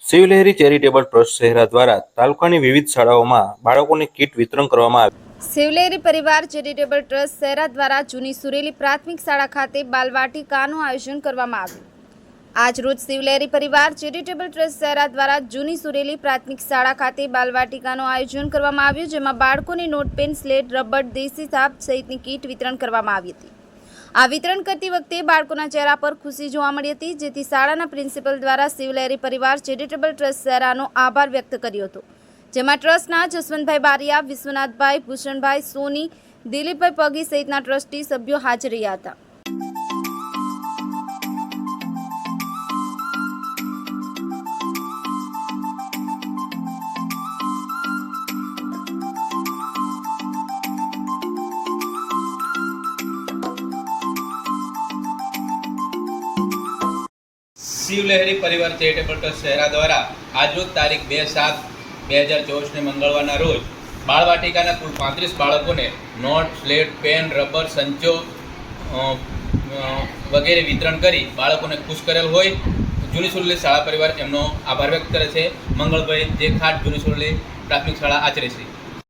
શિવલહેરી charitable trust Shehera દ્વારા તાલુકાની વિવિધ શાળાઓમાં બાળકોને કીટ વિતરણ કરવામાં આવ્યું। શિવલહેરી પરિવાર ચેરિટેબલ ટ્રસ્ટ શહેરા દ્વારા જૂની સુરેલી પ્રાથમિક શાળા ખાતે બાલવાટિકાનું આયોજન કરવામાં આવ્યું। આજરોજ શિવલહેરી પરિવાર ચેરિટેબલ ટ્રસ્ટ શહેરા દ્વારા જૂની સુરેલી પ્રાથમિક શાળા ખાતે બાલવાટિકાનું આયોજન કરવામાં આવ્યું, જેમાં બાળકોને નોટ, પેન, સ્લેટ, રબર, દેશી સાપ સહિતની કીટ વિતરણ કરવામાં આવી હતી। આ વિતરણ કરતી વખતે બાળકોના ચહેરા પર ખુશી જોવા મળી હતી, જેથી શાળાના પ્રિન્સિપલ દ્વારા શિવલહેરી પરિવાર ચેરિટેબલ ટ્રસ્ટ શહેરાનો આભાર વ્યક્ત કર્યો હતો, જેમાં ટ્રસ્ટના જસવંતભાઈ બારિયા, વિશ્વનાથભાઈ, ભૂષણભાઈ સોની, દિલીપભાઈ પગી સહિતના ટ્રસ્ટી સભ્યો હાજર રહ્યા હતા। શિવલહેરી પરિવાર ચેરિટેબલ ટ્રસ્ટ શહેરા દ્વારા આજરોજ તારીખ 2/7/2024ને મંગળવારના રોજ બાળવાટિકાના કુલ 35 બાળકોને નોટ, સ્લેટ, પેન, રબર, સંચો વગેરે વિતરણ કરી બાળકોને ખુશ કરેલ હોય જૂની સુરેલી શાળા પરિવાર એમનો આભાર વ્યક્ત કરે છે। મંગળભાઈ જે ખાટ જૂની સુરેલી પ્રાથમિક શાળા આચરે છે।